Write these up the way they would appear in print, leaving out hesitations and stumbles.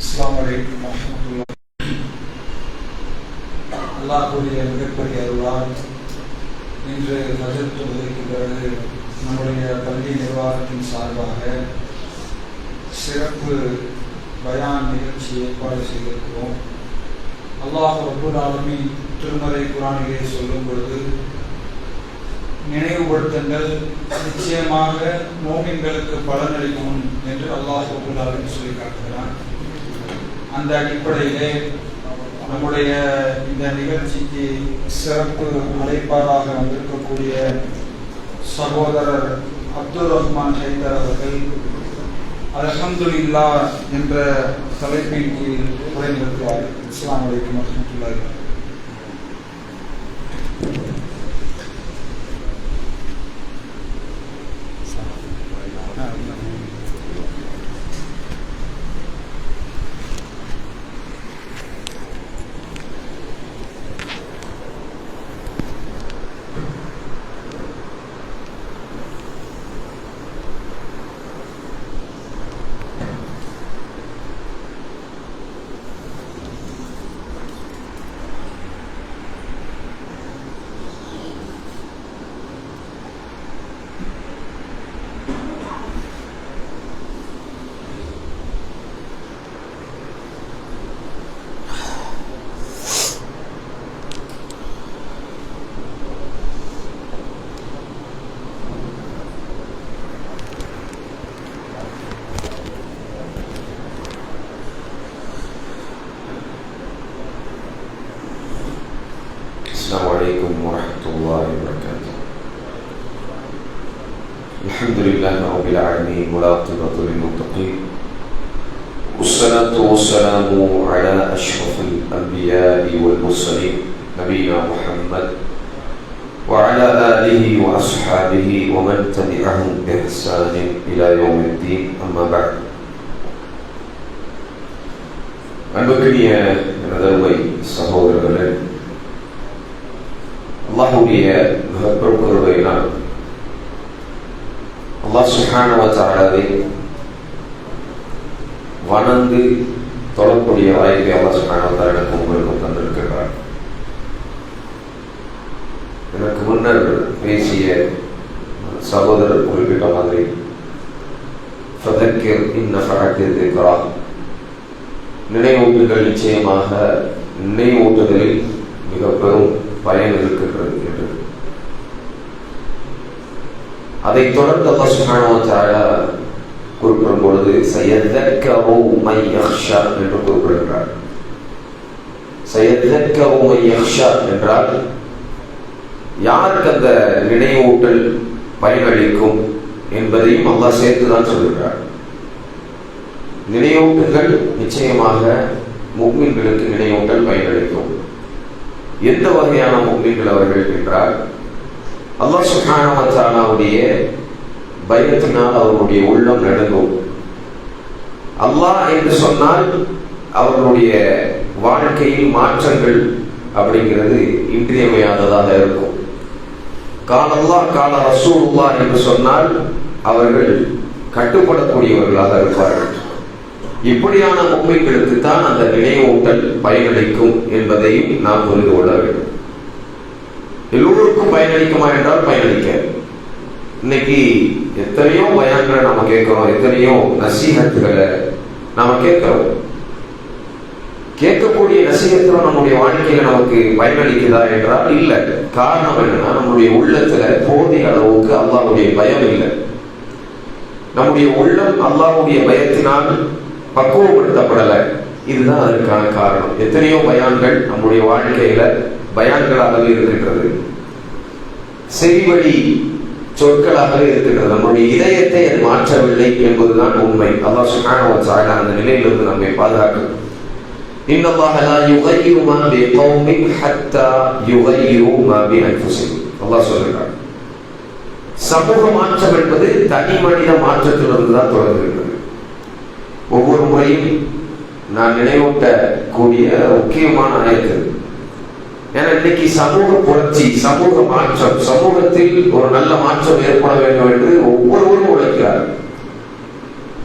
அஸ்ஸலாமு அலைக்கும் வரஹ்மத்துல்லாஹி. அல்லாஹ்வுடைய மிகப்பெரிய அருளால் இன்று ஃபஜர் தொழுகைக்கு பிறகு நம்முடைய பள்ளி நிர்வாகத்தின் சார்பாக சிறப்பு பயான் நிகழ்ச்சி ஏற்பாடு செய்திருக்கிறோம். அல்லாஹ் ரப்பல் ஆலமீன் திருமறை குர்ஆனிலே சொல்லும் பொழுது, நினைவுபடுத்துங்கள், நிச்சயமாக மோமின்களுக்கு பலனளிக்கும் என்று அல்லாஹ் ரப்பல் ஆலமீன் சொல்லி காட்டுகிறான். அந்த அடிப்படையிலே நம்முடைய இந்த நிகழ்ச்சிக்கு சிறப்பு அழைப்பாளராக வந்திருக்கக்கூடிய சகோதரர் அப்துல் ரஹ்மான் ஹைதர் அவர்கள் அல்ஹம்துலில்லாஹ் என்ற தலைப்பின் கீழ் உரைநிறுத்துவார். அஸ்ஸலாமு அலைக்கும் வரஹ்மத்துல்லாஹி. السلام عليكم ورحمة الله وبركاته. الحمد لله رب العالمين والعاقبة للمتقين، والصلاة والسلام على أشرف الأنبياء والمرسلين نبينا محمد وعلى آله وأصحابه ومن تبعهم بإحسان إلى يوم الدين. أما بعد. அன்புக்குரிய நதர்வை சகோதரர்களே, அல்லாஹ்வுடைய மிகப்பெரும் கருணையினால் அல்லாஹ் சுப்ஹானஹு வ தஆலாவை வணங்கு தொழக்கூடிய வாய்ப்பை அல்லாஹ் சுப்ஹானஹு வ தஆலா எனக்கு உங்களுக்கு தந்திருக்கிறார். எனக்கு முன்னர் பேசிய சகோதரர் குறிப்பிட்ட மாதிரி ஃபதக்கிர் இன் நஃபஅத்தி ذிக்ரா, நினைவூட்டுதல் நிச்சயமாக நினைவூட்டுதலில் மிக பெரும் பயன் இருக்கின்றது என்று. அதை தொடர்ந்து அல்லாஹ் சுப்ஹானஹு வ தஆலா குறிப்பிடும் பொழுது சயதக்கரு மன் யக்ஷா என்று குறிப்பிடுகிறார். சயதக்கரு மன் யக்ஷா என்றால் யாருக்கு அந்த நினைவூட்டல் பயனளிக்கும் என்பதையும் அல்லாஹ் சேர்த்துதான் சொல்கிறார். நினைவூட்டல்கள் நிச்சயமாக முஃமின்களுக்கு நினைவூட்டல் பயனளிக்கும். எந்த வகையான முஃமின்கள் அவர்கள் என்றால், அல்லாஹ் சுப்ஹானஹு வ தஆலாவுடைய பயத்தினால் அவர்களுடைய உள்ளம் நடுங்கும். அல்லாஹ் என்று சொன்னால் அவர்களுடைய வாழ்க்கையில் மாற்றங்கள் அப்படிங்கிறது இன்றியமையாததாக இருக்கும். கால அல்லாஹ் கால ரசூலுல்லாஹ் என்று சொன்னால் அவர்கள் கட்டுப்படக்கூடியவர்களாக இருப்பார்கள். இப்படியான முஃமின்களுக்கு தான் அந்த நினைவூட்டல் பயனளிக்கும் என்பதையும் நாம் புரிந்து கொள்ள வேண்டும். எல்லோருக்கும் பயனளிக்குமா என்றால் பயனளிக்க. இன்னைக்கு எத்தனையோ பயான்களை நாம கேட்கிறோம், எத்தனையோ நசீஹத்துகளை நாம கேட்கிறோம். கேட்கக்கூடிய நசீஹத்துல நம்முடைய வாழ்க்கையில நமக்கு பயனளிக்குதா என்றால் இல்லை. காரணம் என்னன்னா, நம்முடைய உள்ளத்துல போதிய அளவுக்கு அல்லாஹ்வுடைய பயம் இல்லை. நம்முடைய உள்ளம் அல்லாஹ்வுடைய பயத்தினால் பக்குவப்படுத்தப்படலை. இதுதான் அதற்கான காரணம். எத்தனையோ பயான்கள் நம்முடைய வாழ்க்கையில பயான்களாகவே இருக்கின்றது, செவிவழி சொற்களாகவே இருக்கின்றது. நம்முடைய இதயத்தை அது மாற்றவில்லை என்பதுதான் உண்மை. அல்லாஹ் சுப்ஹானஹு வ தஆலா அந்த நிலையிலிருந்து நம்மை பாதுகாக்கும். இன்னல்லாஹ லா யுகய்யிரு மா பிகௌமின் ஹத்தா யுகய்யிரு மா பிஅன்ஃபுஸிஹிம். அல்லாஹ் சொல்கிறார், சமூக மாற்றம் என்பது தனி மனித மாற்றத்திலிருந்து தான் தொடங்குகிறது. ஒவ்வொரு முறையும் நான் நினைவூட்டக்கூடிய முக்கியமான ஆயத்து. ஏன்னா இன்னைக்கு சமூக புரட்சி, சமூக மாற்றம், சமூகத்தில் ஒரு நல்ல மாற்றம் ஏற்பட வேண்டும் என்று ஒவ்வொருவரும் உழைக்கிறார்.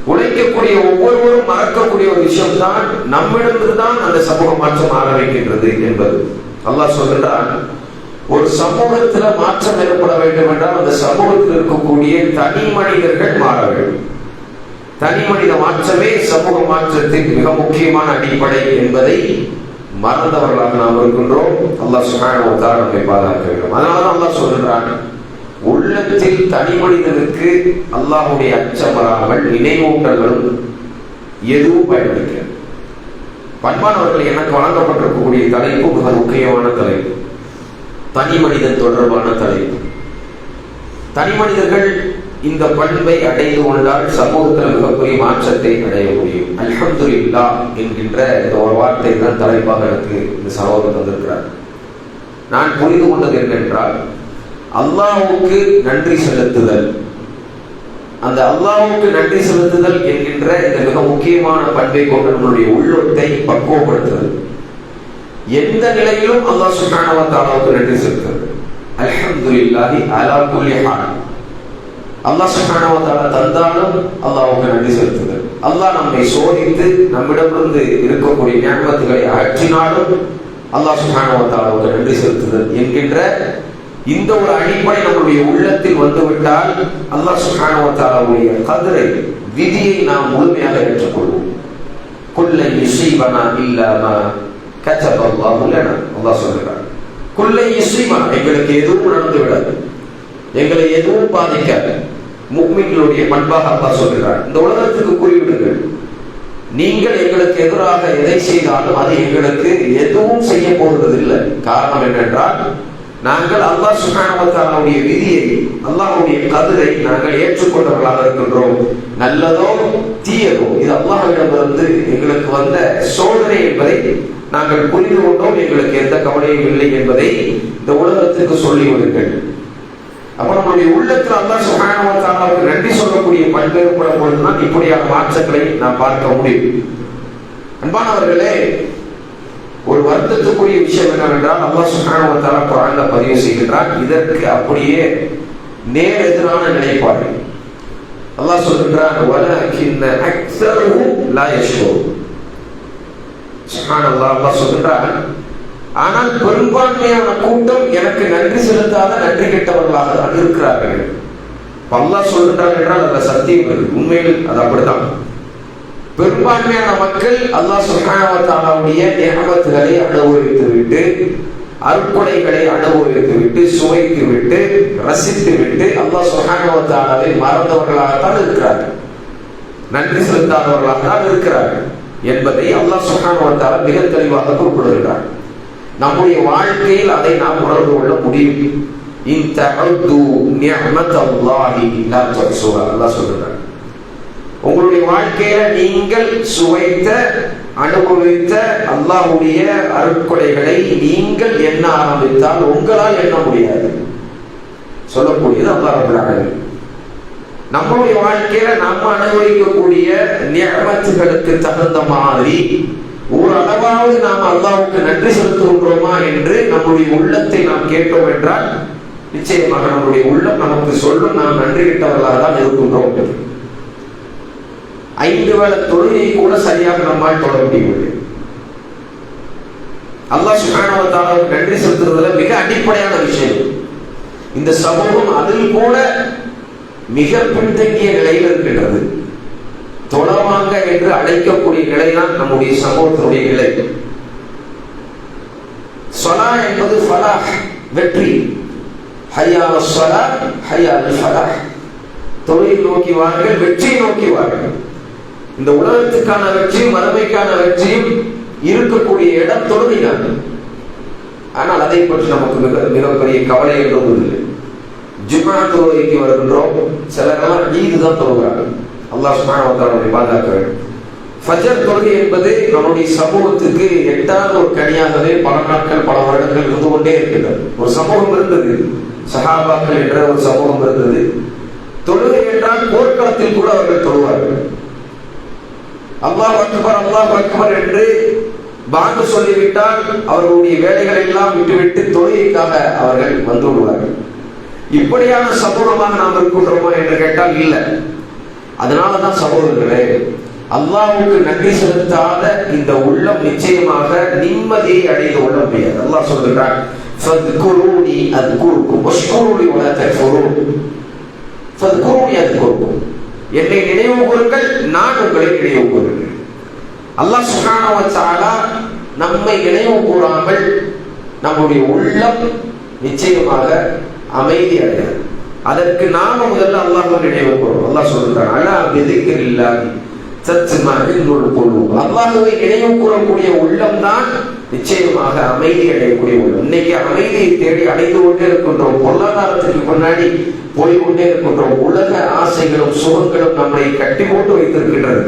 உழைக்கக்கூடிய ஒவ்வொருவரும் மறக்கக்கூடிய ஒரு விஷயம் தான் நம்மிடத்தில்தான் அந்த சமூக மாற்றம் ஆரம்பிக்கின்றது என்பது. அல்லாஹ் சொல்கிறான், ஒரு சமூகத்துல மாற்றம் ஏற்பட வேண்டும் என்றால் அந்த சமூகத்தில் இருக்கக்கூடிய தனி மனிதர்கள் மாற வேண்டும். தனி மனித மாற்றமே சமூக மாற்றத்தின் மிக முக்கியமான அடிப்படை என்பதை மறந்தவர்களாக நாம் இருக்கின்றோம். அல்லாஹ் சுப்ஹானஹு வ தஆலா நம்மை பாதுகாக்க வேண்டும். அதனாலதான் அல்லாஹ் சொல்கிறான், உள்ளத்தில் தனி மனிதனுக்கு அல்லாஹ்வுடைய அச்சம் வராமல் நினைவூட்டல்களும் எதுவும் பயன்படுகிறது. பண்பானவர்கள் எனக்கு வழங்கப்பட்டிருக்கக்கூடிய தலைப்பு மிக முக்கியமான தலைப்பு, தனி மனிதன் தொடர்பான தலைப்பு. தனி மனிதர்கள் இந்த பண்பை அடைந்து கொண்டால் சமூகத்தில் மிகப்பெரிய மாற்றத்தை அடைய முடியும். அல்ஹம்துலில்லாஹ் என்கின்ற இந்த ஒரு வார்த்தை தான் தலைப்பாக எனக்கு இந்த சகோதரர் தந்திருக்கிறார். நான் புரிந்து கொண்டது என்னென்றால், அல்லாஹ்வுக்கு நன்றி செலுத்துதல், அந்த அல்லாஹ்வுக்கு நன்றி செலுத்துதல் என்கின்ற இந்த மிக முக்கியமான பண்பை கொண்டு நம்மளுடைய உள்ளத்தை பக்குவப்படுத்துதல். எந்த நிலையிலும் அல்லாஹ் சுப்ஹானஹு வ தஆலாவுக்கு நன்றி செலுத்துவது. அல்ஹம்துலில்லாஹி அலா குல்லி ஹால். அல்லாஹ் சுப்ஹானஹு வ தஆலா தந்தாலும் அல்லாஹ்வுக்கு நன்றி செலுத்துதல். அல்லாஹ் நம்மை சோதித்து நம்மிடமிருந்து இருக்கக்கூடிய நியமத்துகளை அகற்றினாலும் அல்லாஹ் சுப்ஹானஹு வ தஆலாவுக்கு நன்றி செலுத்துதல் என்கின்ற இந்த ஒரு அடிப்படை நம்முடைய உள்ளத்தில் வந்துவிட்டால் அல்லாஹ் சுப்ஹானஹு வ தஆலாவுடைய கதரை, விதியை நாம் முழுமையாக ஏற்றுக்கொள்வோம். குல்லை யுஸீபனா இல்லா மா கதபல்லாஹு லனா. அல்லாஹ் சொல்கிறார், குல்லை யுஸீபனா, எங்களுக்கு எதுவும் நடந்து விடாது, எங்களை எதுவும் பாதிக்காது. முஃமின்களுடைய பண்பாக அல்லாஹ் சொல்கிறார், இந்த உலகத்துக்கு கூறிவிடுங்கள், நீங்கள் எங்களுக்கு எதிராக எதை செய்தாலும் அது எங்களுக்கு எதுவும் செய்ய போவதில்லை. காரணம் என்னென்றால், நாங்கள் அல்லாஹ் சுப்ஹானஹு வ தஆலாவுடைய விதியை, அல்லாஹ்வுடைய கதரை நாங்கள் ஏற்றுக்கொண்டவர்களாக இருக்கின்றோம். நல்லதோ தீயதோ இது அல்லாஹ்விடமிருந்து எங்களுக்கு வந்த சோதனை என்பதை நாங்கள் புரிந்து கொண்டோம். எங்களுக்கு எந்த கவலையும் இல்லை என்பதை இந்த உலகத்துக்கு சொல்லிவிடுங்கள். அப்ப நம்முடைய உள்ளத்தில் அல்லாஹ் சுப்ஹானஹு வ தஆலாவுக்கு நன்றி சொல்லக்கூடிய பண்பு ஏற்படும் பொழுதுதான் இப்படியான மாற்றங்களை நாம் பார்க்க முடியும். அன்பானவர்களே, ஒரு வருத்தத்துக்குரிய விஷயம் என்னவென்றால், அல்லாஹ் சுப்ஹானஹு வ தஆலா குர்ஆன்ல பதிவு செய்கிறார், இதற்கு அப்படியே நேர் எதிரான நிலைப்பாடு. அல்லாஹ் சொல்கிறார், வலக்கின் அக்ஸருஹும் லா யஷ்குரூன். சுப்ஹானல்லாஹ், அல்லாஹ் சொல்கிறார், ஆனால் பெரும்பான்மையான கூட்டம் எனக்கு நன்றி செலுத்தாத நன்றி கெட்டவர்களாக தான் இருக்கிறார்கள். அல்லாஹ் சொல்கிறார் என்றால் அதுல சத்தியம் இருக்கு, உண்மையில் அது அப்படித்தான். பெரும்பான்மையான மக்கள் அல்லாஹ் சுப்ஹானஹு வ தஆலாவுடைய நிஅமத்துகளை அனுபவித்து விட்டு, அருட்கொடைகளை அனுபவித்து விட்டு, சுவைத்து விட்டு, ரசித்து விட்டு அல்லாஹ் சுப்ஹானஹு வ தஆலாவை மறந்தவர்களாகத்தான் இருக்கிறார்கள், நன்றி செலுத்தாதவர்களாக தான் இருக்கிறார்கள் என்பதை அல்லாஹ் சுப்ஹானஹு வ தஆலா மிக தெளிவாக குறிப்பிடுகிறார். நம்முடைய வாழ்க்கையில் அதை நாம் உணர்ந்து கொள்ள முடியும். இன் தஅது நிஅமத்தல்லாஹி லா துஹ்ஸுஹா. அல்லாஹ் சொல்றார், உங்களுடைய வாழ்க்கையில நீங்கள் சுவைத்த, அனுபவித்த அல்லாஹ்வுடைய அருட்கொடைகளை நீங்கள் எண்ண ஆரம்பித்தால் உங்களால் எண்ண முடியாது. சொல்லக்கூடியது அல்லாஹ் ரப்பல் ஆலமீன். நம்முடைய வாழ்க்கையில நம்ம அனுபவிக்கக்கூடிய நிஅமத்துகளுக்கு தகுந்த மாதிரி ஒரு அளவாவது நாம் அல்லாஹ்வுக்கு நன்றி செலுத்துகின்றோமா என்று நம்முடைய உள்ளத்தை நாம் கேட்டோம் என்றால் நிச்சயமாக நம்முடைய உள்ளம் நமக்கு சொல்லும், நாம் நன்றி கெட்டவர்களாக தான் இருக்கின்றோம் என்று. 5 வேளை தொழுகையை கூட சரியாக நம்மால் தொழ முடியவில்லை. அல்லாஹ் சுப்ஹானஹு வ தஆலாவுக்கு நன்றி செலுத்துறதுல மிக அடிப்படையான விஷயம். இந்த சமூகம் அதில் கூட மிக பின்தங்கிய நிலையில் இருக்கின்றது. தொழவாங்க என்று அழைக்கக்கூடிய நிலைதான் நம்முடைய சமூகத்தினுடைய நிலை. ஸலா என்பது ஃபலாஹ், வெற்றி. ஹய்யா அலஸ் ஸலாத், ஹய்யா அலல் ஃபலாஹ். தொழுகை நோக்கி வாருங்கள், வெற்றியை நோக்கி வாருங்கள். இந்த உலகத்துக்கான வெற்றியும் மறுமைக்கான வெற்றியும் இருக்கக்கூடிய இடம் தொழுகைதான். ஆனால் அதை பற்றி நமக்கு மிகப்பெரிய கவலை என்றும் இல்லை. ஜும்ஆ தொழுகைக்கு வருகின்றோம், சிலரெல்லாம் ஈது தான் தொழுகிறார்கள். அல்லாஹ் சுப்ஹானஹு வ தஆலா பாதுகாக்க வேண்டும். ஃபஜர் தொழுகை என்பது நம்முடைய சமூகத்துக்கு எட்டாத ஒரு கனியாகவே பல நாட்கள், பல வருடங்கள் இருந்து கொண்டே இருக்கின்றது. ஒரு சமூகம் இருந்தது, சஹாபாக்கள் என்ற ஒரு சமூகம் இருந்தது. தொழுகை என்றால் போர்க்களத்தில் கூட அவர்கள் தொழுவார்கள். அல்லாஹ் அக்பர், அல்லாஹ் அக்பர் என்று பாங்கு சொல்லிவிட்டால் அவர்களுடைய வேலைகளை எல்லாம் விட்டுவிட்டு தொழுகைக்காக அவர்கள் வந்து விடுவார்கள். இப்படியான சமூகமாக நாம் இருக்கின்றோமா என்று கேட்டால் இல்லை. அதனாலதான் சகோதரர்களே, அல்லாஹ்வுக்கு நன்றி செலுத்தாத இந்த உள்ளம் நிச்சயமாக நிம்மதியை அடைந்து கொள்ள முடியாது. அல்லாஹ் சொல்கிறான், ஃபத்குரூனி அத்குருக்கும் வஷ்குரூனி வலா தக்ஃபுரூன். ஃபத்குரூனி அத்குருக்கும், என்னை நினைவு கூறுங்கள், நான் உங்களை நினைவு கூறுகிறேன். அல்லாஹ் சுப்ஹானஹு வ தஆலா நம்மை நினைவு கூறாமல் நம்முடைய உள்ளம் நிச்சயமாக அமைதி அடையாது. அதற்கு நாம முதல்ல அல்லாஹ்வை நினைவு கூறுவோம். அல்லாஹ் சொல்றான், அலா பிதிக்ரில்லாஹி தத்மஇன்னுல் குலூப். அல்லாஹ்வை நினைவு கூறக்கூடிய உள்ளம் தான் நிச்சயமாக அமைதி அடையக்கூடிய உள்ளம். இன்னைக்கு அமைதியை தேடி அடைந்து கொண்டே இருக்கின்றோம். பொருளாதாரத்துக்கு முன்னாடி போய் கொண்டே இருக்கின்றோம். உலக ஆசைகளும் சுகங்களும் நம்மை கட்டி போட்டு வைத்திருக்கின்றது.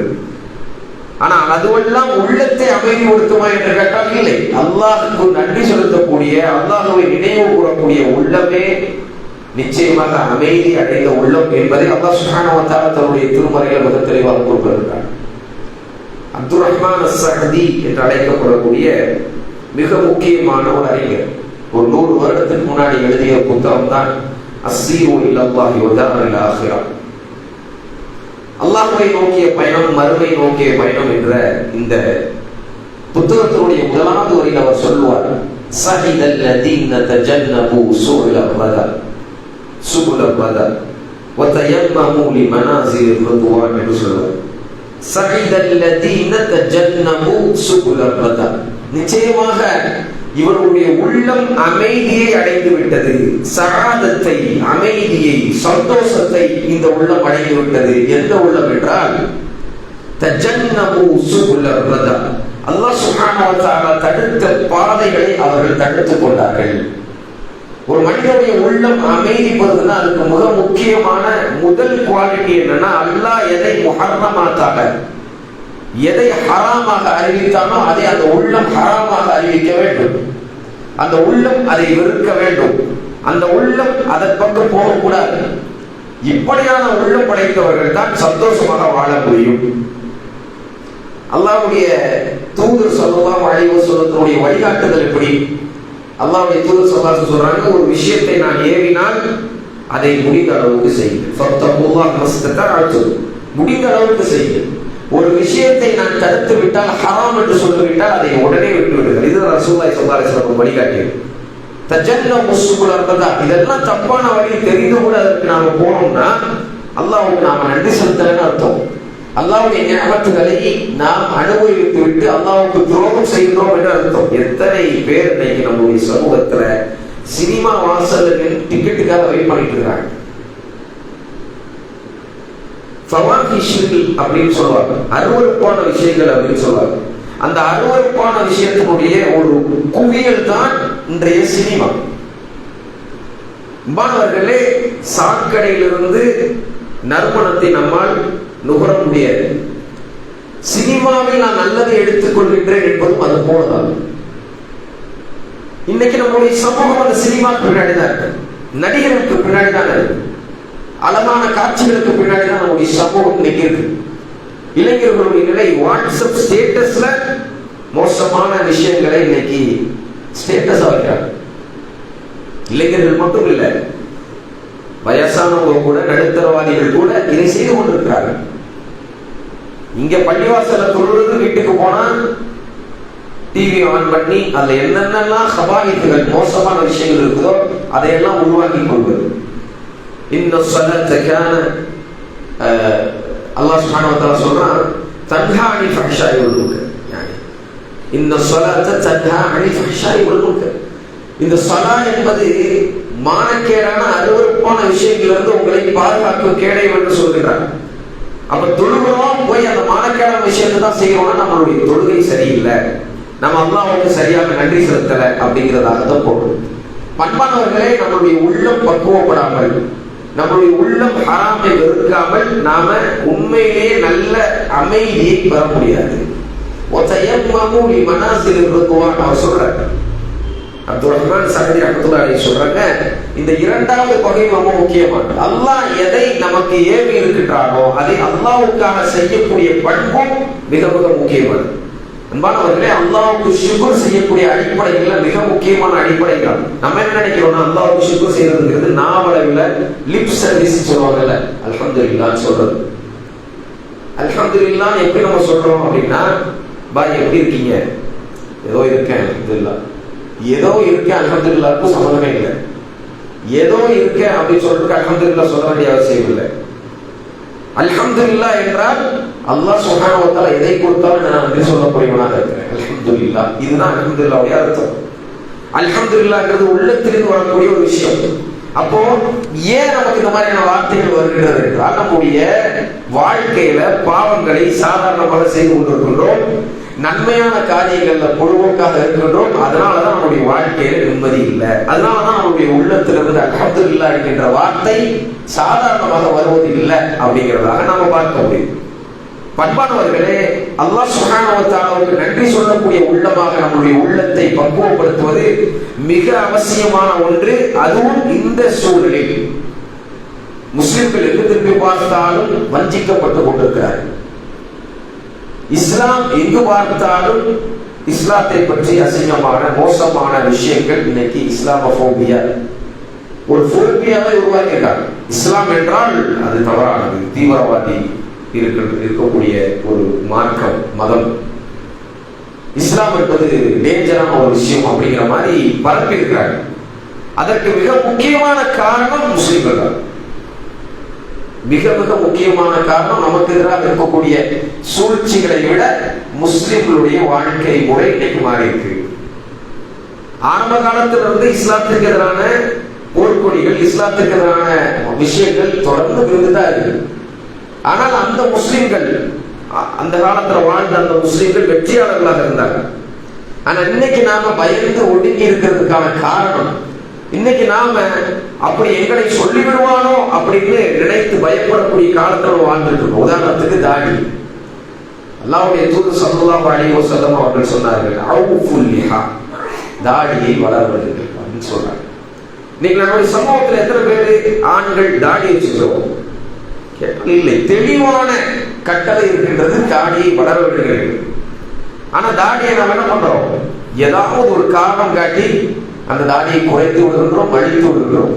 ஆனால் அதுவெல்லாம் உள்ளத்தை அமைதிப்படுத்துமா என்று கேட்டால் இல்லை. அல்லாஹ்வுக்கு நன்றி செலுத்தக்கூடிய, அல்லாஹ்வை நினைவு கூறக்கூடிய உள்ளமே நிச்சயமாக அமைதி அடைந்த உள்ளம் என்பதை அல்லாஹ் சுப்ஹானஹு வ தஆலா தன்னுடைய திருமறையில் மிக தெளிவாக குறிப்பிடுகிறார். அப்துர் ரஹ்மான் அஸ்-ஸஅதி என்று அழைக்கப்படக்கூடிய மிக முக்கியமான ஒரு அறிஞர், ஒரு 100 வருடத்துக்கு முன்னாடி எழுதிய புத்தகம் தான் அஸ்ஸீரு இலல்லாஹி வ தாரில் ஆখিরা. அல்லாஹ்வை நோக்கிய பயணம், மறுமை நோக்கிய பயணம் என்ற இந்த புத்தகத்தினுடைய முதலாவது வரியில் அவர் சொல்வார், ஸஹிதல் லதீன தஜன்னபு சுபுல் ரதா சுபுல் ரதா வ தயம்மமு லிமனாசில் ரிதுவான் என்று சொல்வார். ஸஹிதல் லதீன தஜன்னபு சுபுல் ரதா, நிச்சயமாக இவருடைய உள்ளம் அமைதியை அடைந்து விட்டது. சகாதத்தை, அமைதியை, சந்தோஷத்தை இந்த உள்ளம் அடைந்து விட்டது. எந்த உள்ளம் என்றால் தஜன்னபு சுபுல் ரதா, அல்லாஹ் சுப்ஹானஹு வ தஆலா தடுத்த பாதைகளை அவர்கள் தடுத்துக் கொண்டார்கள். ஒரு மனிதனுடைய உள்ளம் அமைதி பெறுதுன்னா அதுக்கு மிக முக்கியமான முதல் குவாலிட்டி என்னன்னா, அல்லாஹ் எதை முஹர்ரமாத்தாக, எதை ஹராமாக அறிவித்தானோ அதை அந்த உள்ளம் ஹராமாக அறிவிக்க வேண்டும். அந்த உள்ளம் அதை வெறுக்க வேண்டும். அந்த உள்ளம் அதன் பக்கம் போகக்கூடாது. இப்படியான உள்ளம் படைத்தவர்கள் தான் சந்தோஷமாக வாழ முடியும். அல்லாஹ்வுடைய தூதர் ஸல்லல்லாஹு அலைஹி வஸல்லம் வழிகாட்டுதல் எப்படி? அல்லாஹ்வுடைய தூதர் ஸல்லல்லாஹு அலைஹி வஸல்லம் சொல்றாங்க, ஒரு விஷயத்தை நான் ஏவினால் அதை முடிந்த அளவுக்கு செய்யுங்கள். ஃபத்தகுல்லாஹ மஸ்ததஅது, முடிந்த அளவுக்கு செய்யுங்கள். ஒரு விஷயத்தை நான் தடுத்து விட்டால், ஹராம் என்று சொல்லிவிட்டால் அதை உடனே விட்டு விடுங்கள். இது ரசூலுல்லாஹி ஸல்லல்லாஹு அலைஹி வஸல்லம் வழிகாட்டியது. தஜன்னபு சுபுல் ரதா, இதெல்லாம் தப்பான வழி தெரிந்து கூட அதற்கு நாம போனோம்னா அல்லாஹ்வுக்கு நாம நன்றி செலுத்தலன்னு அர்த்தம். அல்லாஹ்வுடைய நிஅமத்துகளை நாம் அனுபவித்து விட்டு அல்லாஹ்வுக்கு துரோகம் செய்கிறோம் என்று அர்த்தம். எத்தனை பேர் இன்னைக்கு நம்முடைய சமூகத்துல சினிமா வாசல்ல டிக்கெட்டுக்காக வெயிட் பண்ணிட்டு இருக்காங்க. ஃபவாஹிஷுல் அப்படின்னு சொல்லுவாங்க, அருவருப்பான விஷயங்கள் அப்படின்னு சொல்லுவாங்க. அந்த அருவருப்பான விஷயத்தினுடைய ஒரு குவியல் தான் இன்றைய சினிமா. மாணவர்களே, சாக்கடையிலிருந்து நறுமணத்தை நம்மால் நுகர முடியாது. சினிமாவில் நான் நல்லதை எடுத்துக் கொள்கின்றேன் என்பதும் அது போலதான். இன்னைக்கு நம்முடைய சமூகம் அந்த சினிமாக்கு பின்னாடி தான் இருக்கு, நடிகருக்கு பின்னாடி தான் இருக்கு, அழகான காட்சிகளுக்கு பின்னாடி தான் நம்முடைய சமூகம் இன்னைக்கு இருக்கு. இளைஞர்களுடைய நிலை வாட்ஸ்அப் ஸ்டேட்டஸ்ல மோசமான விஷயங்களை இன்னைக்கு ஸ்டேட்டஸ் வைக்கிறாங்க. இளைஞர்கள் மட்டும் இல்லை, வயசானவங்க கூட, நடுத்தரவாதிகள் கூட இதை செய்து கொண்டிருக்கிறார்கள். இங்க பள்ளிவாசல தொழுது வீட்டுக்கு போனா டிவி ஆன் பண்ணி அதுல என்னென்னலாம் ஹபாயித்துகள், மோசமான விஷயங்கள் இருக்குதோ அதையெல்லாம் உருவாக்கி கொள்வது. இந்த ஸலாத்தகான அல்லாஹ் சுப்ஹானஹு வ தஆலா சொல்றான், தன்ஹா அனில் ஃபஹ்ஷாஇ வல் முன்கர். இந்த ஸலாத்த தன்ஹா அனில் ஃபஹ்ஷாஇ வல் முன்கர். இந்த ஸலா என்பது மானக்கேடான அருவருப்பான விஷயங்களிலிருந்து உங்களை பாதுகாக்கும் கேடயம் என்று சொல்கிறார். அப்ப தொழுகிறோம், போய் அந்த மானக்கேடான விஷயத்தை தான் செய்யறோம்னா நம்மளுடைய தொழுகை சரியில்லை, நம்ம அல்லாஹ்வுக்கு சரியாக நன்றி செலுத்தல அப்படிங்கிறதாக தான் போடும். பண்பானவர்களே, நம்மளுடைய உள்ளம் பக்குவப்படாமல், நம்மளுடைய உள்ளம் ஹராமை வெறுக்காமல் நாம உண்மையிலேயே நல்ல அமைதியை பெற முடியாது. ஒத்தயம்மமு லிமனாசில் ரிதுவான் அவர் சொல்றார். அப்துர் ரஹ்மான் ஸஅதி ரஹ்மத்துல்லாஹி அலைஹி சொல்றாங்க, இந்த இரண்டாவது பகுதி ரொம்ப முக்கியமானது. அல்லாஹ் எதை நமக்கு ஏவி இருக்கின்றானோ அதை அல்லாஹ்வுக்காக செய்யக்கூடிய பண்பும் மிக மிக முக்கியமானது. அன்பானவர்களே, அல்லாஹ்வுக்கு ஷுக்ர் செய்யக்கூடிய அடிப்படைகள் மிக முக்கியமான அடிப்படைகள். நம்ம என்ன நினைக்கிறோம்னா, அல்லாஹ்வுக்கு ஷுக்ர் செய்யறதுங்கிறது நாவளவில் லிப் சர்வீஸ் சொல்லுவாங்கல்ல, அல்ஹம்துலில்லாஹ் சொல்றது. அல்ஹம்துலில்லாஹ் எப்படி நம்ம சொல்றோம் அப்படின்னா, பாய் எப்படி இருக்கீங்க? ஏதோ இருக்கேன் அல்ஹம்துலில்லாஹ். ஏதோ இருக்கேன் அல்ஹம்துலில்லாஹ்க்கு சம்பந்தமே இல்லை. ஏதோ இருக்கேன் அப்படின்னு சொல்றதுக்கு அல்ஹம்துலில்லாஹ் சொல்ல வேண்டிய அவசியம் இல்லை. அல்ஹம்துலில்லாஹ் என்றால் அல்லாஹ் சுப்ஹானஹு வ தஆலா எதை கொடுத்தாலும் நான் நன்றி சொல்லக்கூடியவனாக இருக்கிறேன். அல்ஹம்துலில்லாஹ், இதுதான் அல்ஹம்துலில்லாஹ்வுடைய அர்த்தம். அல்ஹம்துலில்லாஹ்ங்கிறது உள்ளத்திலிருந்து வரக்கூடிய ஒரு விஷயம். அப்போ ஏன் நமக்கு இந்த மாதிரியான வார்த்தைகள் வருகிறது என்றால், நம்முடைய வாழ்க்கையில பாவங்களை சாதாரணமாக செய்து கொண்டிருக்கின்றோம், நன்மையான காரியங்கள்ல பொழுவோக்காக இருக்கின்றோம். அதனாலதான் நம்முடைய வாழ்க்கையில நிம்மதி இல்லை. அதனாலதான் நம்முடைய உள்ளத்திலிருந்து அல்ஹம்துலில்லாஹ் என்கின்ற வார்த்தை சாதாரணமாக வருவது இல்லை அப்படிங்கிறதாக நாம பார்க்க முடியும். பண்பானவர்களே, அல்லாஹ் சுப்ஹானஹு வ தஆலாவுக்கு நன்றி சொல்லக்கூடிய உள்ளமாக நம்முடைய உள்ளத்தை பக்குவப்படுத்துவது மிக அவசியமான ஒன்று. அதுவும் இந்த சூழலில் முஸ்லிம்கள் எங்கு திரும்பி பார்த்தாலும் வஞ்சிக்கப்பட்டு கொண்டிருக்கிறார்கள். இஸ்லாம் எங்கு பார்த்தாலும் இஸ்லாத்தை பற்றி அசிங்கமான மோசமான விஷயங்கள். இன்னைக்கு இஸ்லாமோபியா ஒரு போபியாவை உருவாக்கியிருக்காங்க. இஸ்லாம் என்றால் அது தவறானது, தீவிரவாதி இருக்கக்கூடிய ஒரு மார்க்கம், மதம். இஸ்லாம் என்பது டேஞ்சரான ஒரு விஷயம் அப்படிங்கிற மாதிரி பரப்பி இருக்கிறாங்க. அதற்கு மிக முக்கியமான காரணம் முஸ்லிம்கள் தான். மிக மிக முக்கியமான காரணம் நமக்கு எதிராக இருக்கக்கூடிய சூழ்ச்சிகளை விட முஸ்லிம்களுடைய வாழ்க்கை முறை இன்னைக்கு மாறி இருக்கு. ஆரம்ப காலத்திலிருந்து இஸ்லாத்துக்கு எதிரான போர்க்கொடிகள், இஸ்லாத்துக்கு எதிரான விஷயங்கள் தொடர்ந்து இருந்துதான் இருக்கு. ஆனால் அந்த முஸ்லிம்கள், அந்த காலத்துல வாழ்ந்த அந்த முஸ்லிம்கள் வெற்றியாளர்களாக இருந்தாங்க. ஆனா இன்னைக்கு நாம பயந்து ஒடுங்கி இருக்கிறதுக்கான காரணம், இன்னைக்கு நாம அப்படி எங்களை சொல்லிவிடுவானோ அப்படின்னு நினைத்து பயப்படக்கூடிய காலத்துல வாழ்ந்துட்டு இருக்கோம். உதாரணத்துக்கு தாடி. அல்லாஹ்வுடைய தூதர் ஸல்லல்லாஹு அலைஹி வஸல்லம் அவர்கள் சொன்னார்கள், அவுஃபுல் லிஹா, தாடியை வளர்வதுங்கள் அப்படின்னு சொல்றாங்க. இன்னைக்கு நம்முடைய சமூகத்தில் எத்தனை பேர் ஆண்கள் தாடி வச்சுக்கிறோம்? இல்லை, தெளிவான கட்டளை இருக்கின்றது, தாடியை வளர விடுகிறது. ஆனா தாடியை நம்ம என்ன பண்றோம்? ஏதாவது ஒரு காரணம் காட்டி அந்த தாடியை குறைத்து விடுகின்றோம், அழித்து விடுகிறோம்.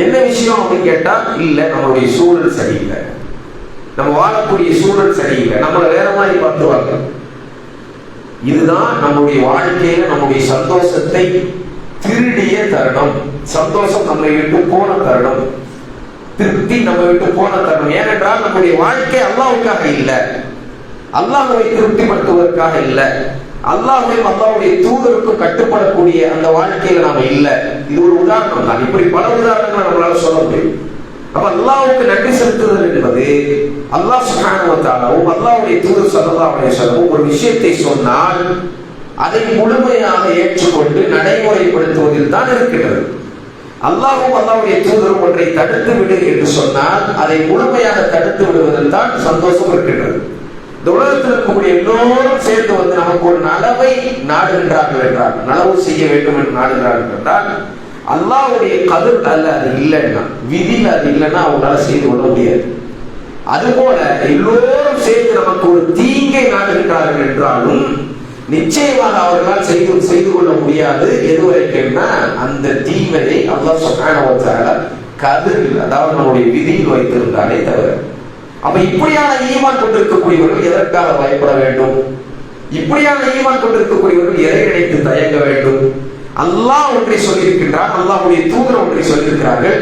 என்ன விஷயம் அப்படின்னு கேட்டா, இல்ல நம்மளுடைய சூழல் சரியில்லை, நம்ம வாழக்கூடிய சூழல் சரியில்லை, நம்மளை வேற மாதிரி பார்த்துவாங்க. இதுதான் நம்முடைய வாழ்க்கையில நம்முடைய சந்தோஷத்தை திருடிய தருணம். சந்தோஷம் நம்மை விட்டு போன தருணம், திருப்தி நம்ம விட்டு போன தருணம். ஏனென்றால் நம்முடைய வாழ்க்கை அல்லாஹ்வுக்காக இல்லை, அல்லாஹ்வை திருப்திப்படுத்துவதற்காக இல்லை, அல்லாஹ்வையும் அல்லாஹ்வுடைய தூதருக்கும் கட்டுப்படக்கூடிய அந்த வாழ்க்கையில நாம இல்லை. இது ஒரு உதாரணம் தான். இப்படி பல உதாரணங்களை நம்மளால சொல்ல முடியும். அப்ப அல்லாஹ்வுக்கு நன்றி செலுத்துதல் என்பது, அல்லாஹ் சுப்ஹானஹு வ தஆலாவும் அல்லாஹ்வுடைய தூதர் ஸல்லல்லாஹு அலைஹி வஸல்லம் ஒரு விஷயத்தை சொன்னால் அதை முழுமையாக ஏற்றுக்கொண்டு நடைமுறைப்படுத்துவதில் தான் இருக்கிறது. அல்லாஹ்வும் அல்லாஹ்வுடைய தூதரும் ஒன்றை தடுத்து விடு என்று சொன்னால் அதை முழுமையாக தடுத்து விடுவதில் தான் சந்தோஷம் இருக்கின்றது. இந்த உலகத்தில் இருக்கக்கூடிய எல்லோரும் சேர்ந்து வந்து நமக்கு ஒரு நலவை நாடுகின்றார்கள் என்றால், நலவு செய்ய வேண்டும் என்று நாடுகிறார்கள் என்றால், அல்லாஹ்வுடைய கதிர் அல்ல, அது இல்லைன்னா, விதியில் அது இல்லைன்னா அவங்களால செய்து கொள்ள முடியாது. அதுபோல எல்லோரும் சேர்ந்து நமக்கு ஒரு தீங்கை நாடுகின்றார்கள் என்றாலும் நிச்சயமாக அவர்களால் செய்து கொள்ள முடியாது. எதுவரைக்கும்னா அந்த தீமையை அல்லாஹ் சுப்ஹானஹு வ தஆலா கதிரில், அதாவது நம்முடைய விதியில் வைத்திருந்தாலே தவிர. அப்ப இப்படியான ஈமான் கொண்டிருக்கக்கூடியவர்கள் எதற்காக பயப்பட வேண்டும்? இப்படியான ஈமான் கொண்டிருக்கக்கூடியவர்கள் எதை நினைத்து தயங்க வேண்டும்? அல்லாஹ் ஒன்றை சொல்லியிருக்கின்றார், அல்லாஹ்வுடைய தூதர் ஒன்றை சொல்லியிருக்கிறார்கள்.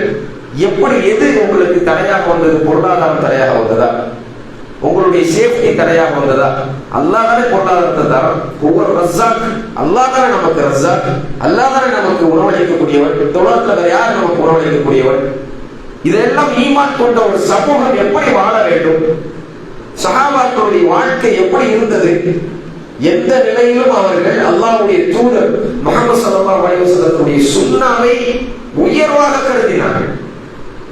எப்படி எது உங்களுக்கு தடையாக வந்தது? பொருளாதாரம் தடையாக வந்ததா? உங்களுடைய சேஃப்டி தடையாக வந்ததா? அல்லாஹ் தானே பொருளாதாரத்தை தரம். ஒவ்வொரு ரஸாக் அல்லாஹ் தானே நமக்கு ரஸாக், அல்லாஹ் தானே நமக்கு உணவளிக்கக்கூடியவர். உலகத்துல வேற யார் நமக்கு உணவளிக்கக்கூடியவர்? இதெல்லாம் ஈமான் கொண்ட ஒரு சமூகம் எப்படி வாழ வேண்டும்? சஹாபாக்களுடைய வாழ்க்கை எப்படி இருந்தது? எந்த நிலையிலும் அவர்கள் அல்லாஹ்வுடைய தூதர் முஹம்மது ஸல்லல்லாஹு அலைஹி வஸல்லமுடைய சுன்னாவை உயர்வாக கருதினார்கள்.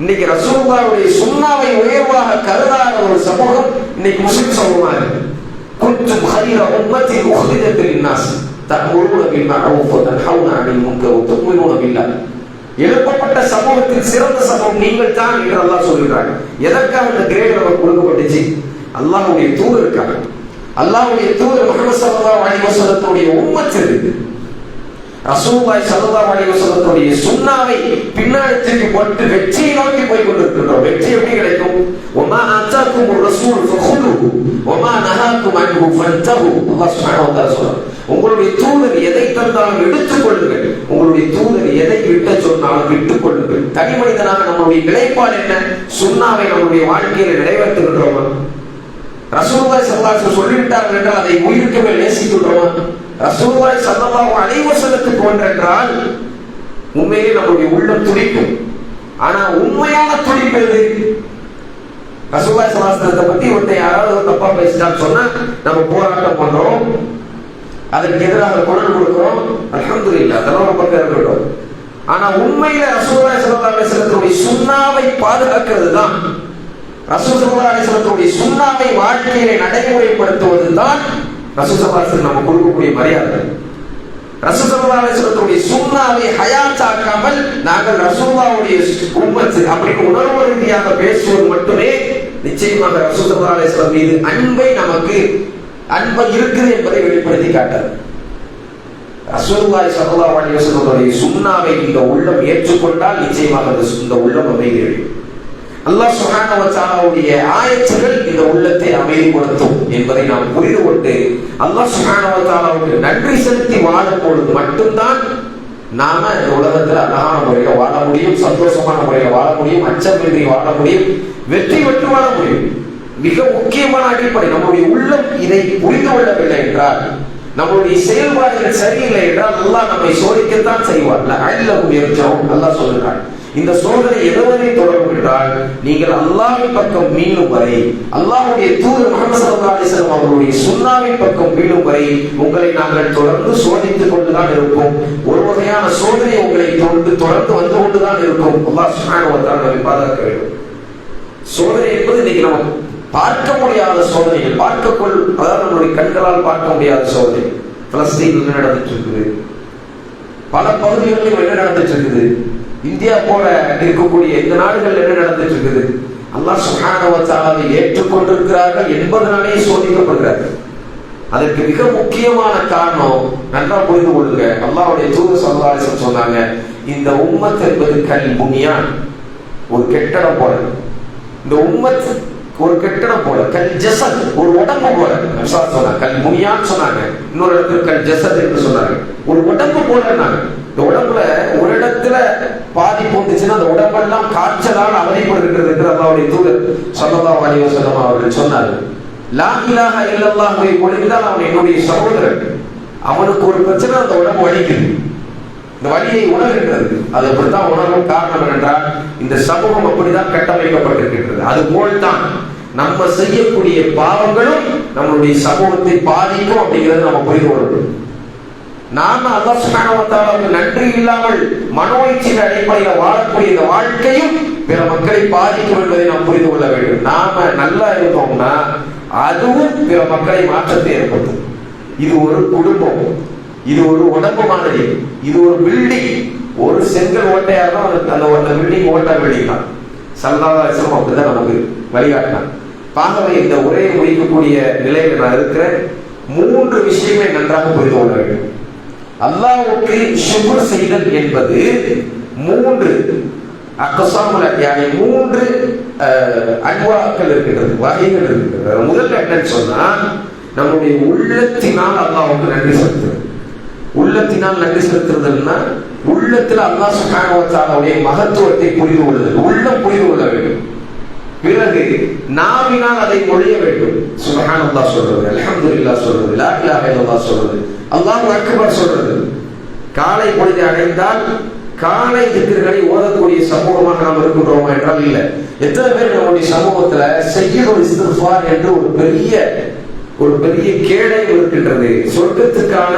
இன்னைக்கு ரசூலுல்லாஹ்வுடைய சுன்னாவை உயர்வாக கருதாத ஒரு சமூகம் இன்னைக்கு முஸ்லிம் சமூகமாக இருக்கு. குன்தும் ഖൈറ உம்மத்தி உഖ்ரிஜத் லின்னாஸ் தஅமுருன பில் மஅரூஃப் வ தன்ஹவுன அனில் முன்கர் வ து'மினூன பில்லாஹ். எழுப்பப்பட்ட சமூகத்தில் சிறந்த சமூகம் நீங்கள் தான் என்று அல்லாஹ் சொல்கிறார். எதற்காக இந்த கிரேட் நமக்கு கொடுக்கப்பட்டுச்சு? அல்லாஹ்வுடைய தூதருக்காக. அல்லாஹ்வுடைய தூதர் முஹம்மது ஸல்லல்லாஹு அலைஹி வஸல்லமுடைய உம்மத் இது. ரசூலுல்லாஹி ஸல்லல்லாஹு அலைஹி வஸல்லத்துடைய சுன்னாவை பின்னாடி திருப்பி போட்டு வெற்றியை நோக்கி போய் கொண்டிருக்கின்றோம். வெற்றி எப்படி கிடைக்கும்? வமா ஆதாக்குமுர் ரசூல் ஃபഖுதுஹு வமா நஹாக்கும் அன்ஹு ஃபன்தஹு. அல்லாஹ் சுப்ஹானஹு வ தஆலா சொல்றார், உங்களுடைய தூதர் எதை தந்தாலும் எடுத்துக் கொள்ளுங்கள், உங்களுடைய தூதர் எதை விட்ட சொன்னாலும் விட்டுக் கொள்ளுங்கள். தனி மனிதனாக நம்முடைய நிலைப்பாடு என்ன? சுன்னாவை நம்முடைய வாழ்க்கையில நிறைவேற்றுகின்றோமா? ரசூலுல்லாஹி ஸல்லல்லாஹு அலைஹி வஸல்லம் சொல்லிவிட்டார்கள் என்றால் அதை உயிர்க்கவே நேசிக்கின்றோமா? ரசூலுல்லாஹி ஸல்லல்லாஹு அலைஹி வஸல்லத்துக்கு ஒன்றென்றால் உண்மையிலே நம்முடைய உள்ளம் துடிக்கும். ஆனா உண்மையான துடிப்பு எது? ரசூலுல்லாஹி ஸல்லல்லாஹு அலைஹி வஸல்லத்தை பத்தி ஒருத்தன் யாராவது தப்பா பேசிட்டான்னு சொன்னா நம்ம போராட்டம் பண்றோம், அதற்கு எதிராக குரல் கொடுக்கிறோம், அல்ஹம்துலில்லாஹ், அதெல்லாம் ஒரு பக்கம் இருக்கட்டும். ஆனா உண்மையில ரசூலுல்லாஹி ஸல்லல்லாஹு அலைஹி வஸல்லத்துடைய சுன்னாவை பாதுகாக்கிறது தான், ரசூல் ஸல்லல்லாஹு அலைஹி வஸல்லத்துடைய சுன்னாவை வாழ்க்கையிலே நடைமுறைப்படுத்துவது தான் ரசூல் ஸல்லல்லாஹு அலைஹி வஸல்லம் நமக்கு கொடுக்கக்கூடிய மரியாதை. ரசூல் ஸல்லல்லாஹு அலைஹி வஸல்லத்துடைய சுன்னாவை ஹயாத்தாக்காமல் நாங்கள் ரசூலுல்லாஹ்வுடைய உம்மத் அப்படின்னு உணர்வு ரீதியாக பேசுவது மட்டுமே நிச்சயமாக ரசூல் ஸல்லல்லாஹு அலைஹி வஸல்லம் மீது அன்பை இருக்குது என்பதை வெளிப்படுத்தி காட்டார். ரசூலுல்லாஹி ஸல்லல்லாஹு அலைஹி வஸல்லத்துடைய சுன்னாவை இந்த உள்ளம் ஏற்றுக்கொண்டால் நிச்சயமாக இந்த உள்ளம் அமைதியடையும். அல்லாஹ் சுப்ஹானஹு வ தஆலாவுடைய ஆயத்துகள் இந்த உள்ளத்தை அமைதிப்படுத்தும் என்பதை நாம் புரிந்து கொண்டு அல்லாஹ் சுப்ஹானஹு வ தஆலாவுக்கு நன்றி செலுத்தி வாழும் பொழுது மட்டும்தான் நாம இந்த உலகத்தில் அழகான முறையில் வாழ முடியும், சந்தோஷமான முறையில் வாழ முடியும், அச்சமின்றி வாழ முடியும், வெற்றி பெற்று வாழ முடியும். மிக முக்கியமான அடிப்படை. நம்முடைய உள்ளம் இதை புரிந்து கொள்ளவில்லை என்றால், நம்முடைய செயல்பாடுகள் சரியில்லை என்றால் அல்லாஹ் நம்மை சோதிக்கத்தான் செய்வார். லஅல்லஹும் யர்ஜூன். அல்லாஹ் சொல்கிறார், இந்த சோதனை எதுவரை தொடரும் என்றால் நீங்கள் அல்லாஹ்வின் பக்கம் மீளும் வரை, அல்லாஹ்வுடைய தூதர் முஹம்மது ஸல்லல்லாஹு அலைஹி வஸல்லம் அவர்களுடைய சுன்னாவின் பக்கம் மீளும் வரை உங்களை நாங்கள் தொடர்ந்து சோதித்துக் கொண்டுதான் இருப்போம். ஒரு வகையான சோதனை உங்களை தொடர்ந்து வந்து கொண்டுதான் இருக்கும். அல்லாஹ் சுப்ஹானஹு வ தஆலா நம்மை பாதுகாக்க வேண்டும். சோதனை என்பது இன்னைக்கு நம்ம பார்க்க முடியாத சோதனைகள், அதாவது நம்மளுடைய கண்களால் பார்க்க முடியாத சோதனை. பலஸ்தீன் என்ன நடந்துட்டு இருக்குது, பல பகுதிகளிலும் என்ன நடந்துட்டு இருக்குது, இந்தியா போல இருக்கக்கூடிய இந்த நாடுகள் என்ன நடந்துட்டு இருக்குது. அல்லாஹ் சுப்ஹானஹு வ தஆலாவை ஏற்றுக்கொண்டிருக்கிறார்கள் என்பதனாலே சோதிக்கப்படுகிறார்கள். அதற்கு மிக முக்கியமான காரணம் நல்லா புரிந்து கொள்ளுங்க. அல்லாஹ்வுடைய தூதர் ஸல்லல்லாஹு அலைஹி வஸல்லம் சொன்னாங்க, இந்த உம்மத் என்பது கல் புனியான், ஒரு கெட்டடம் போல. இந்த உம்மத் ஒரு கெட்டடம் போல, கல் ஜஸத், ஒரு உடம்பு போல. சொன்னாங்க கல் புனியான் சொன்னாங்க, இன்னொரு இடத்துல கல் ஜஸத் என்று சொன்னாங்க. ஒரு உடம்பு போல. இந்த உடம்புல ஒரு இடத்துல பாதிப்பு வந்துச்சுன்னா அந்த உடம்பெல்லாம் காய்ச்சலால் அவதிப்படுகிறது என்று அல்லாஹ்வுடைய தூதர் ஸல்லல்லாஹு அலைஹி வஸல்லம் அவர்கள் சொன்னார்கள். லா இலாஹ இல்லல்லாஹ் பொழுதுதான் அவன் என்னுடைய சகோதரன், அவனுக்கு ஒரு பிரச்சனை, அந்த உடம்பு வலிக்குது, இந்த வலியை உணர்கின்றது. அது அப்படித்தான் உணர்வும். காரணம் என்றால் இந்த சமூகம் அப்படிதான் கட்டமைக்கப்பட்டிருக்கின்றது. அது போல்தான் நம்ம செய்யக்கூடிய பாவங்களும் நம்மளுடைய சமூகத்தை பாதிக்கும் அப்படிங்கிறது நம்ம புரிந்து கொள்ளணும். நாம அல்லாஹ் சுப்ஹானஹு வ தஆலாவுக்கு நன்றி இல்லாமல் மனோயிச்சின் அடிப்படையில் வாழக்கூடிய இந்த வாழ்க்கையும் பிற மக்களை பாதிக்கும் என்பதை நாம் புரிந்து கொள்ள வேண்டும். நாம நல்லா இருந்தோம்னா அதுவும் பிற மக்களை மாற்றத்தை ஏற்படுத்தும். இது ஒரு குடும்பம், இது ஒரு உடம்பு மாதிரி, இது ஒரு பில்டிங். ஒரு செங்கல் ஓட்டையாக அந்த பில்டிங் ஓட்டா பில்டிங் தான். ஸல்லல்லாஹு அலைஹி வஸல்லம் அப்படிதான் நமக்கு வழிகாட்டினார். பாகவே இந்த உரையை முடிக்கக்கூடிய நிலையில் நான் இருக்கிறேன். 3 விஷயங்களை நன்றாக புரிந்து கொள்ள வேண்டும். அல்லாஹ்வுக்கு ஷுக்ர் செய்தல் என்பது 3 அக்ஸாமுல் அத்யானி, 3 அன்வாக்கள் இருக்கின்றது, வகைகள் இருக்கின்றது. முதல்ல என்னன்னு சொன்னா, நம்முடைய உள்ளத்தினால் அல்லாஹ்வுக்கு நன்றி செலுத்துறது. உள்ளத்தினால் நன்றி செலுத்துறதுன்னா உள்ளத்தில் அல்லாஹ் சுப்ஹானஹு வ தஆலாவுடைய மகத்துவத்தை புரிந்து கொள்ளுதல், உள்ளம் புரிந்து கொள்ள வேண்டும். பிறகு நாவினால் அதை மொழிய வேண்டும். சுப்ஹானல்லாஹ் சொல்றது, அல்ஹம்துலில்லாஹ் சொல்றது, லா இலாஹ இல்லல்லாஹ் சொல்றது, அல்லாஹு அக்பர் சொல்றது. காலை பொழுது அடைந்தால் காலை திக்ர்களை ஓதக்கூடிய சமூகமாக நாம் இருக்கின்றோமா என்றால் இல்லை. எத்தனை பேர் நம்முடைய சமூகத்துல சய்யிதுல் இஸ்திக்ஃபார் என்று ஒரு பெரிய கேடை இருக்கின்றது, சொர்க்கத்துக்கான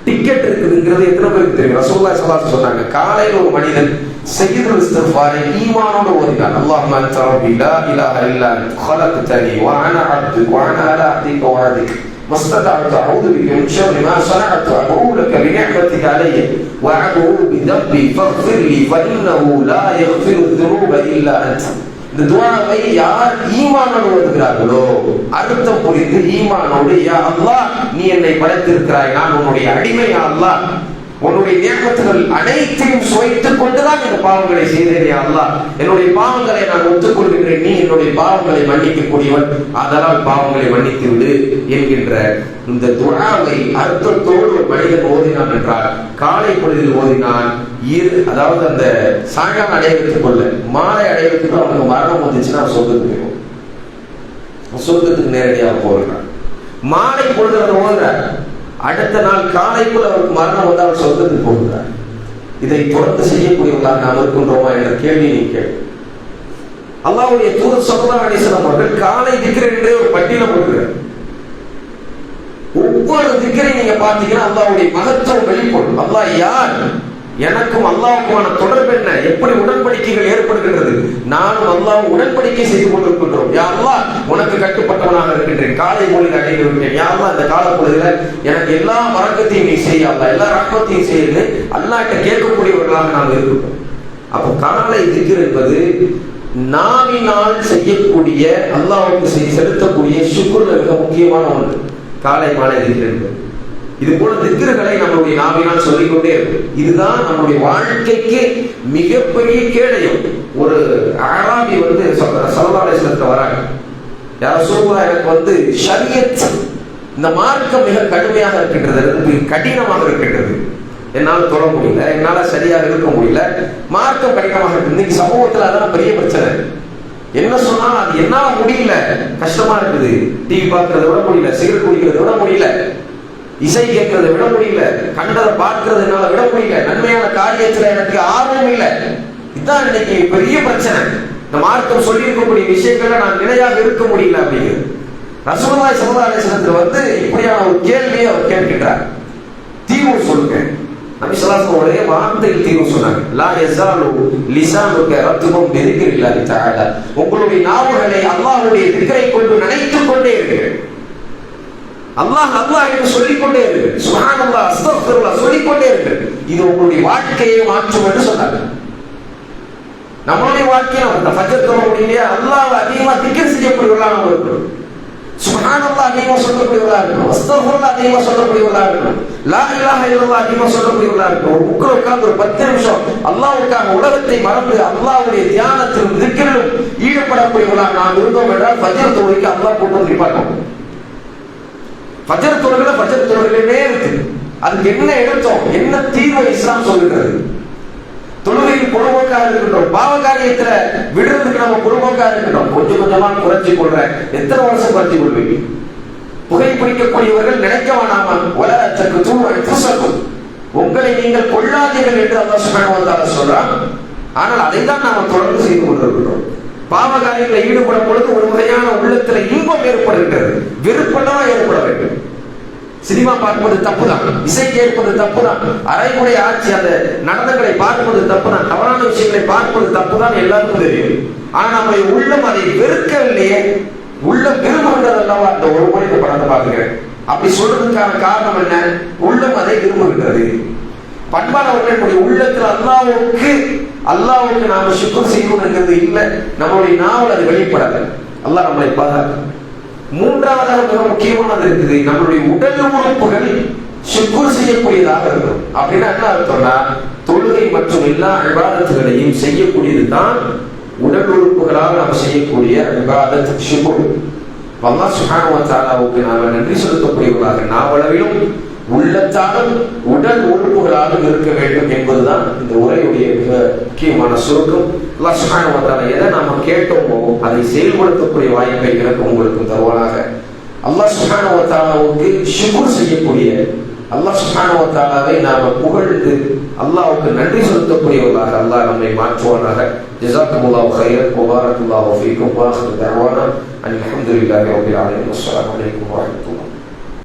டிக்கெட் இருக்குதுங்கிறது எத்தனை பேருக்கு தெரியும்? ரசூலுல்லாஹி ஸல்லல்லாஹு அலைஹி வஸல்லம் சொன்னாங்க, காலையில் ஒரு மனிதன் சய்யிதுல் இஸ்திக்ஃபாரை ஈமானோடு ஓதினான். அல்லாஹும்ம அன்த ரப்பி லா இலாஹ இல்லா அன்த خلقتني وانا عبدك وانا على عهدك ووعدك ما استطعت اعوذ بك من شر ما صنعت ابوء لك بنعمتك علي وابوء بذنبي فاغفر لي فانه لا يغفر الذنوب الا انت. இந்த துஆவை யார் ஈமானோடு ஓதுகிறார்களோ, அர்த்தம் புரிந்து ஈமானோடு, யா அல்லாஹ் நீ என்னை படைத்திருக்கிறாய், நான் உன்னுடைய அடிமை, யா அல்லாஹ் உன்னுடைய நியமத்துகள் அனைத்தையும் சுவைத்துக் கொண்டுதான் இந்த பாவங்களை செய்தேனே அல்லாஹ், என்னுடைய பாவங்களை நான் ஒத்துக்கொள்கின்றேன், நீ என்னுடைய பாவங்களை மன்னிக்க கூடியவன், அதனால் பாவங்களை மன்னித்து விடு என்கின்ற இந்த துஆவை அர்த்தத்தோடு ஒரு மனிதன் ஓதினான் என்றால், காலை பொழுதில் ஓதினான், அதாவது அந்த சாயங்காலம் அடையறதுக்கு கொள்ள மாலை அடையறதுக்கு அவனுக்கு மரணம் வந்துச்சுன்னா அவன் சொர்க்கத்துக்கு போயிடும், சொர்க்கத்துக்கு நேரடியாக போகிறான். மாலை பொழுது அவர் ஓதுறார், அடுத்த நாள் காலைக்குள் அவருக்கு மரணம் வந்து அவர் சொர்க்கத்துக்கு போகிறார். இதை தொடர்ந்து செய்யக்கூடியவர்களாக நாம் இருக்கின்றோமா என்ற கேள்வி நீ கேள்வி. அல்லாஹ்வுடைய தூதர் ஸல்லல்லாஹு அலைஹி வஸல்லம் அவர்கள் காலை திக்ர் என்றே ஒரு பட்டியலை போடுகிறார். ஒவ்வொரு திக்ரை நீங்க பார்த்தீங்கன்னா அல்லாஹ்வுடைய மகத்துவம் வெளிப்படும். அல்லாஹ் யார், எனக்கும் அல்லாஹ்வுக்குமான தொடர்பு என்ன, எப்படி உடன்படிக்கைகள் ஏற்படுகின்றது, நானும் அல்லாஹ் உடன்படிக்கை செய்து கொண்டிருக்கின்றோம். யா அல்லாஹ் உனக்கு கட்டுப்பட்டவனாக இருக்கின்றேன், காலை பொழுது அடைந்து விட்டேன், யா அல்லாஹ் இந்த கால பொழுதுல எனக்கு எல்லா வரக்கத்தையும் நீ செய்ய, அல்லாஹ் எல்லா ரஹ்மத்தையும் செய்து அல்லாஹ்ட்ட கேட்கக்கூடியவர்களாக நாம் இருக்கிறோம். அப்போ காலை திக்ர் என்பது நாவினால் செய்யக்கூடிய அல்லாஹ்வுக்கு செலுத்தக்கூடிய ஷுக்ருல மிக முக்கியமான ஒன்று. காலை மாலை திக்ர் என்பது இது போல திக்ருகளை நம்மளுடைய நாவினால் சொல்லிக்கொண்டே இருக்கு. இதுதான் நம்முடைய வாழ்க்கைக்கு மிகப்பெரிய கேடயம். ஒரு அராபி வந்து ஸல்லல்லாஹு அலைஹி வஸல்லம் வராங்க, யா ரசூலுல்லாஹ் எனக்கு ஷரியத் இந்த மார்க்கம் மிக கடுமையாக இருக்கின்றது, கடினமாக இருக்கின்றது, என்னால் தொட முடியல, என்னால சரியாக இருக்க முடியல, மார்க்கம் கடினமாக இருக்கு. இன்னைக்கு சமூகத்தில் அதான் பெரிய பிரச்சனை. என்ன சொன்னாலும் அது என்னால முடியல, கஷ்டமா இருக்குது, டிவி பார்க்கறத விட முடியல, சிகரெட் குடிக்கிறத விட முடியல, இசை கேட்கறதை விட முடியல, கண்டதை பார்க்கறது என்னால விட முடியல, நன்மையான காரியத்துல எனக்கு ஆர்வம் இல்லை. இதுதான் இன்னைக்கு பெரிய பிரச்சனை. இந்த மார்க்கம் சொல்லி இருக்கக்கூடிய விஷயங்கள்ல நான் நிலையாக இருக்க முடியல அப்படிங்கிறது. ரசூலுல்லாஹி ஸல்லல்லாஹு அலைஹி வஸல்லம் இப்படியான ஒரு கேள்வியை அவர் கேட்கின்றார். தீர்வு சொல்லுங்க. நபி ஸல்லல்லாஹு அலைஹி வஸல்லம் ஒரே வார்த்தையில் தீர்வு சொன்னாங்க. லா யஸாலு லிசானுக ரத்பும் பிதிக்ரில்லாஹி தஆலா, உங்களுடைய நாவுகளை அல்லாஹ்வுடைய திக்ரை கொண்டு நினைத்துக் கொண்டே இருங்கள். அல்லாஹ் அல்லாஹ் என்று சொல்லிக்கொண்டே இருக்கு, சுப்ஹானல்லாஹ் அஸ்தக்ஃபிருல்லாஹ் சொல்லிக்கொண்டே இருக்கு. இது உங்களுடைய வாழ்க்கையை மாற்றும் என்று சொன்னாங்க. நம்மளுடைய வாழ்க்கையை நம்ம ஃபஜ்ர் தொழ முடியலையா, அல்லாஹ் அதிகமா திக்ர் செய்யக்கூடியவர்களாக நம்ம இருக்கிறோம், சுப்ஹானல்லாஹ் அதிகமா சொல்லக்கூடியவர்களாக இருக்கணும், அஸ்தக்ஃபிருல்லாஹ் அதிகமா சொல்லக்கூடியவர்களாக இருக்கணும், லா இலாஹ இல்லல்லாஹ் அதிகமா சொல்லக்கூடியவர்களாக இருக்கணும். ஒரு புக்கில் உட்கார்ந்து ஒரு 10 நிமிஷம் அல்லாஹ்வுக்காக உலகத்தை மறந்து அல்லாஹ்வுடைய தியானத்திலும் திக்ரிலும் ஈடுபடக்கூடியவர்களாக நாம் இருந்தோம் என்றால் ஃபஜ்ர் தொழுகைக்கு அல்லாஹ் கொண்டு வந்து நிப்பாட்டோம். ஃபஜ்ர் தொழுகையிலே இருக்கு. அதுக்கு என்ன எடுத்தோம், என்ன தீர்வை இஸ்லாம் சொல்லுகிறது? தொழுகையில் பொழுவோக்காக இருக்கின்றோம், பாவ காரியத்துல விடுறதுக்கு நம்ம பொழுவோக்காக இருக்கின்றோம், கொஞ்சம் கொஞ்சமா குறைச்சி கொள்ற. எத்தனை வருஷம் குறைச்சி கொள்வீங்க? புகைப்பிடிக்கக்கூடியவர்கள் நினைக்க வேணாமா, உலகத்துக்கு தூரம் உங்களை நீங்கள் கொள்ளாதீர்கள் என்று அல்லாஹ் சுப்ஹானஹு வ தஆலா சொல்றான். ஆனால் அதை தான் நாம் தொடர்ந்து செய்து கொண்டிருக்கிறோம். பாவ காரியங்களை ஈடுபடும் பொழுது ஒரு வகையான உள்ளத்துல இன்பம் ஏற்படுகின்றது, வெறுப்பெல்லாம் ஏற்பட வேண்டும். சினிமா பார்ப்பது தப்புதான், இசை கேட்பது தப்புதான், அரைமுறை ஆட்சி அந்த நடனங்களை பார்ப்பது தப்புதான், தவறான விஷயங்களை பார்ப்பது தப்புதான், எல்லாருக்கும் தெரியும். ஆனா நம்முடைய உள்ளம் அதை வெறுக்கவில்லையே. உள்ளம் விரும்புகின்றது அல்லவா? அந்த ஒரு மணிக்கு படத்தை பார்க்கிறேன். அப்படி சொல்றதுக்கான காரணம் என்ன? உள்ளம் அதை விரும்புகின்றது. பண்பானவர்களுடைய உள்ளத்தில் அல்லாஹ்வுக்கு நாம ஷுக்ர் செய்யணும்ங்கிறது இல்லை, நம்மளுடைய நாவல் அது வெளிப்படாது. அல்லாஹ் நம்மளை பாதுகாக்க. மூன்றாவதாக மிக முக்கியமானது இருக்குது, நம்மளுடைய உடல் உறுப்புகள் ஷுக்ர் செய்யக்கூடியதாக இருக்கும். அப்படின்னா என்ன அர்த்தம்னா, தொழுகை மற்றும் எல்லா இபாதத்துகளையும் செய்யக்கூடியது தான் உடல் உறுப்புகளால் நாம் செய்யக்கூடிய இபாதத் ஷுக்ர். அல்லாஹ் சுப்ஹானஹு வ தஆலாவுக்கு நாம நன்றி செலுத்தக்கூடியவர்களாக நாவளவிலும் உள்ளத்தாலும் உடல் உறுப்புகளாலும் இருக்க வேண்டும் என்பதுதான் இந்த உரையுடைய மிக முக்கியமான சுருக்கம். அல்லாஹ் சுப்ஹானஹு வ தஆலா எதை நாம கேட்டோமோ அதை செயல்படுத்தக்கூடிய வாய்ப்பை எனக்கும் உங்களுக்கும் தருவானாக. அல்லாஹ் சுப்ஹானஹு வ தஆலாவுக்கு ஷுக்ர் செய்யக்கூடிய, அல்லாஹ் சுப்ஹானஹு வ தஆலாவை நாம புகழ்ந்து அல்லாஹ்வுக்கு நன்றி செலுத்தக்கூடியவர்களாக அல்லாஹ் நம்மை மாற்றுவானாக. ஜஸாக்குமுல்லாஹு கைரன் வ பாரக்கல்லாஹு ஃபீக்கும் வ ஆகிரு தஅவானா அல்ஹம்துலில்லாஹி ரப்பில் ஆலமீன். அஸ்ஸலாமு அலைக்கும் வ ரஹ்மத்துல்லாஹி.